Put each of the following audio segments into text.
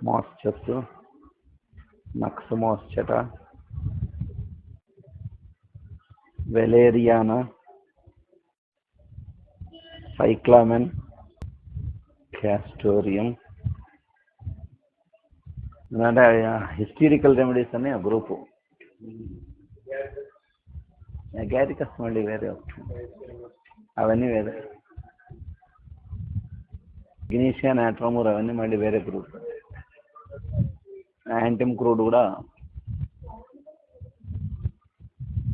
MOSCHUS, MOSCHUS, Valeriana, cyclamen, castoreum. అంటే historical remedies అనే group. Agaricus మళ్ళీ వేరే వస్తుంది, అవన్నీ వేరే. ఇగ్నీషియా, నాట్రోమూర్ అవన్నీ మళ్ళీ వేరే గ్రూప్. యాంటిమ్ క్రూడ్ కూడా,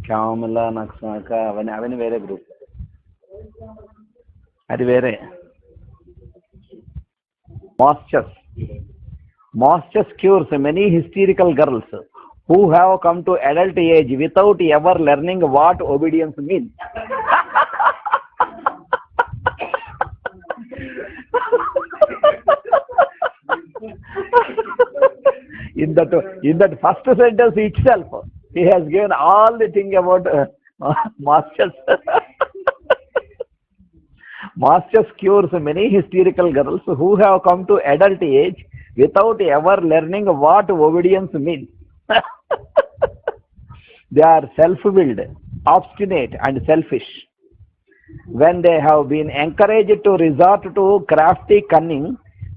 క్యామిలా, నక్సాక అవన్నీ వేరే గ్రూప్, అది వేరే. MOSCHUS cures many hysterical girls who have come to adult age without ever learning what obedience means. In that first sentence itself, he has given all the thing about MOSCHUS. MOSCHUS cures many hysterical girls who have come to adult age without ever learning what obedience means. They are self-willed, obstinate, and selfish. When they have been encouraged to resort to crafty cunning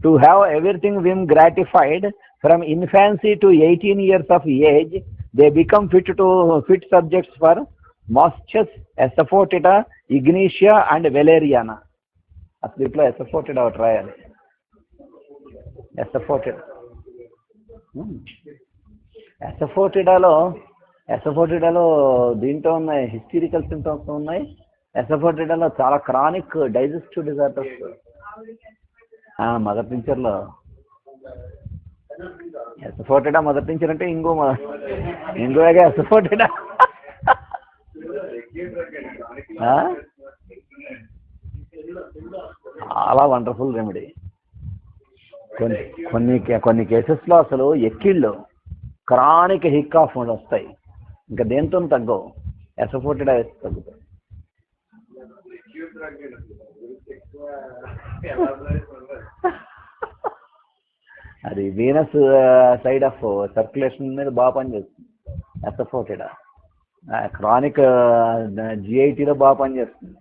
to have everything whim gratified from infancy to 18 years of age, they become fit subjects for MOSCHUS, Asafoetida, Ignatia, and Valeriana. అసలు ఎసఫోటిడా trial. ఎసఫోటిడాలో దీంట్లో ఉన్నాయి, historical symptoms ఉన్నాయి. ఎసఫోటిడాలో చాలా chronic digestive disorders. Mother టించర్లో asafoetida, mother tincture అంటే ఇంగువేగా ఎసఫోటిడా. చాలా వండర్ఫుల్ రెమెడీ. కొన్ని కేసెస్లో అసలు ఎక్కిళ్ళు, క్రానిక్ హిక్కాఫ్ వస్తాయి, ఇంకా దేంతో తగ్గవు, ఎసఫోటిడా వేసి తగ్గుతాయి. అది వీనస్ సైడ్ ఆఫ్ సర్క్యులేషన్ మీద బాగా పనిచేస్తుంది ఎసఫోటిడా. క్రానిక్ జిఐటీలో బాగా పనిచేస్తుంది.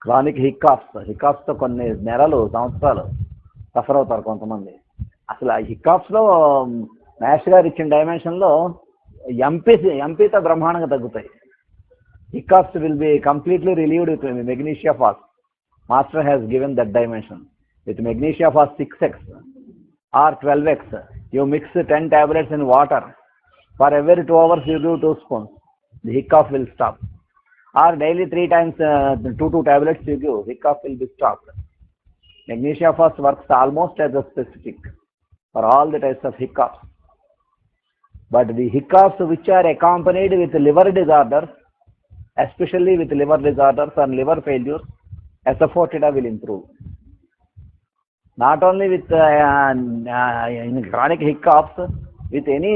క్రానిక్ హిక్కాఫ్స్తో కొన్ని నెలలు, సంవత్సరాలు సఫర్ అవుతారు కొంతమంది. అసలు ఆ హిక్కాఫ్స్లో మ్యాష్ గారు ఇచ్చిన డైమెన్షన్లో ఎంపీతో బ్రహ్మాండంగా తగ్గుతాయి. Hiccoughs will be completely relieved with magnesia phos. Master has given that dimension. With magnesia phos 6x or 12x, you mix 10 tablets in water. For every 2 hours you give 2 spoons. The hiccough will stop. Or daily 3 times 2 tablets you give, hiccough will be stopped. Magnesia fast works almost as a specific for all the types of hiccoughs. But the hiccoughs which are accompanied with liver disorders, especially with liver disorders and liver failures, Asafoetida will improve. Not only with in chronic hiccoughs, with any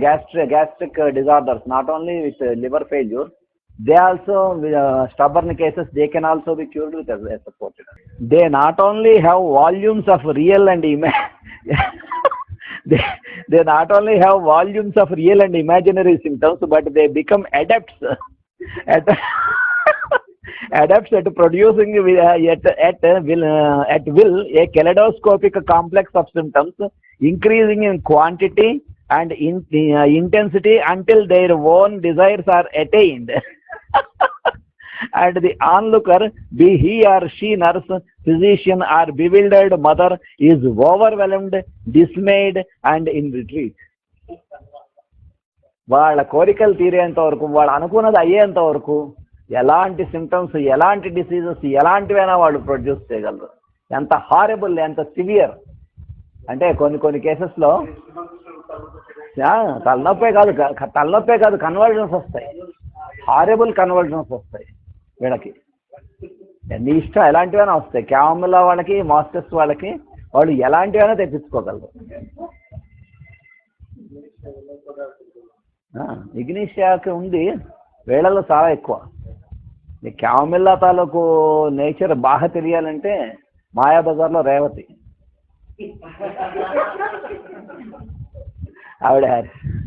gastric disorders, not only with liver failure, they also, stubborn cases, they can also be cured with Asafoetida. They not only have volumes of real and they not only have volumes of real and imaginary symptoms, but they become adepts at producing at will a kaleidoscopic complex of symptoms, increasing in quantity and intensity until their own desires are attained. And the onlooker, be he or she nurse, physician, or bewildered mother, is overwhelmed, dismayed, and in retreat. వాళ్ళ కోరికలు తీరేంత వరకు, వాళ్ళు అనుకున్నది అయ్యేంత వరకు, ఎలాంటి symptoms, ఎలాంటి diseases, ఎలాంటివైనా వాళ్ళు ప్రొడ్యూస్ చేయగలరు. ఎంత హారబుల్, ఎంత సివియర్ అంటే కొన్ని కేసెస్లో తలనొప్పే కాదు కన్వర్జన్స్ వస్తాయి, హారబుల్ కన్వర్జన్స్ వస్తాయి వీళ్ళకి. నీ ఇష్టం ఎలాంటివైనా వస్తాయి. క్యామిలా వాళ్ళకి, మాస్టర్స్ వాళ్ళకి, వాళ్ళు ఎలాంటివైనా తెప్పించుకోగలరు. ఇగ్నీషియాకి ఉంది, వీళ్ళలో చాలా ఎక్కువ. ఈ క్యామిల్లా తాలూకు నేచర్ బాగా తెలియాలంటే మాయాబజార్లో రేవతి ఆవిడ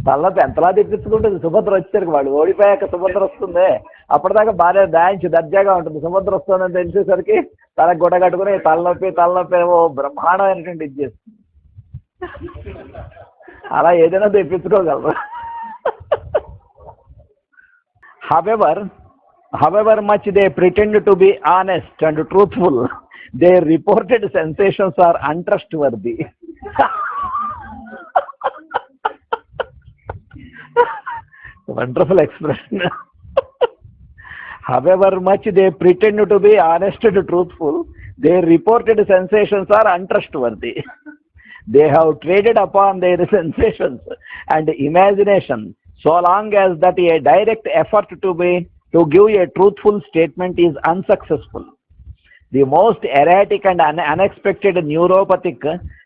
తలనొప్పి ఎంతలా తెప్పించుకుంటుంది. సుభద్ర వచ్చారు, వాడు ఓడిపోయాక సుభద్ర వస్తుంది, అప్పటిదాకా బాగా దాయించి దర్జాగా ఉంటుంది. సుభద్ర వస్తుందని తెలిసేసరికి తల గుడ్డ కట్టుకుని తలనొప్పి ఏమో బ్రహ్మాండమైనటువంటి ఇది చేస్తుంది. అలా ఏదైనా తెప్పించుకోగలరు. However much they pretend to be honest and truthful, their reported sensations are untrustworthy. Wonderful expression. However much they pretend to be honest and truthful, their reported sensations are untrustworthy. They have traded upon their sensations and imagination so long as that a direct effort to give a truthful statement is unsuccessful. The most erratic and unexpected neuropathic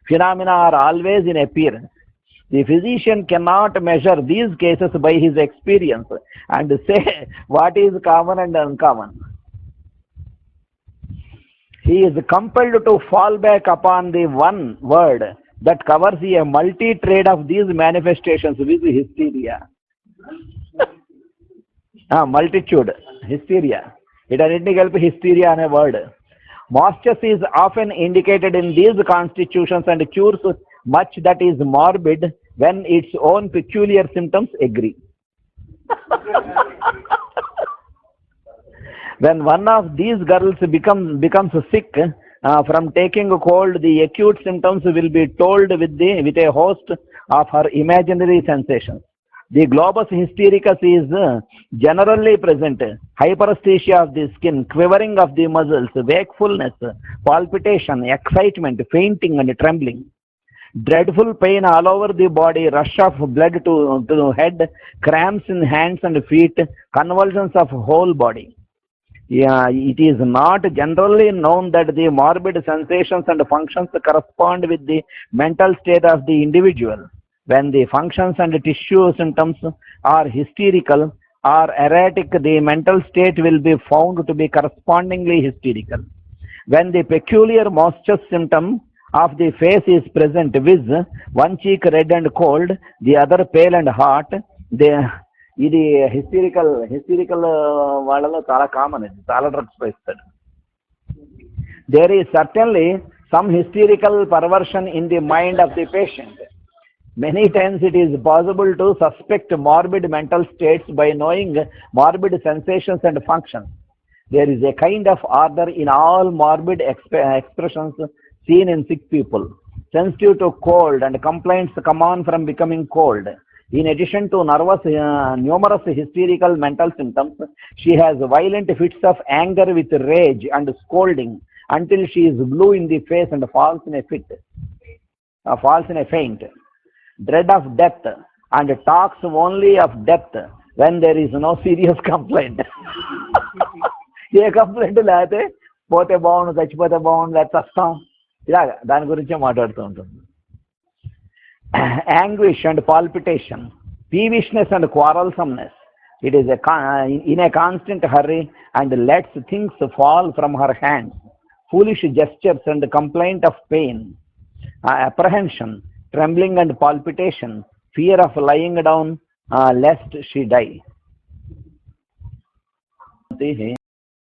phenomena are always in appearance. The physician cannot measure these cases by his experience and say what is common and uncommon. He is compelled to fall back upon the one word that covers a multi-trade of these manifestations with hysteria. Multitude, hysteria. It help hysteria on a word. MOSCHUS is often indicated in these constitutions and cures much that is morbid when its own peculiar symptoms agree. When one of these girls becomes sick from taking cold, the acute symptoms will be told with a host of her imaginary sensations. The globus hystericus is generally present: hyperesthesia of the skin, quivering of the muscles, wakefulness, palpitation, excitement, fainting and trembling, dreadful pain all over the body, rush of blood to head, cramps in hands and feet, convulsions of whole body. It is not generally known that the morbid sensations and functions correspond with the mental state of the individual. When the functions and tissue symptoms are hysterical or erratic, the mental state will be found to be correspondingly hysterical. When the peculiar MOSCHUS symptom of the face is present, with one cheek red and cold, the other pale and hot, ఇది historical వాళ్ళలో చాలా common. ఇది చాలా drugs ఇస్తాడు. There is certainly some hysterical perversion in the mind of the patient. Many times it is possible to suspect morbid mental states by knowing morbid sensations and functions. There is a kind of order in all morbid expressions seen in sick people. Sensitive to cold and complaints come on from becoming cold. In addition to numerous hysterical mental symptoms, she has violent fits of anger with rage and scolding until she is blue in the face and falls in a faint. Dread of death, and talks only of death when there is no serious complaint. A complaint లేకపోతే పోతే బాగుండు, చచ్చిపోతే బాగుండు, లేకపోతే చస్తాం, ఇలాగా దాని గురించే మాట్లాడుతూ ఉంటుంది. Anguish and palpitation, peevishness and quarrelsomeness. It is in a constant hurry and lets things fall from her hands. Foolish gestures and complaint of pain, apprehension, trembling and palpitation, fear of lying down lest she die.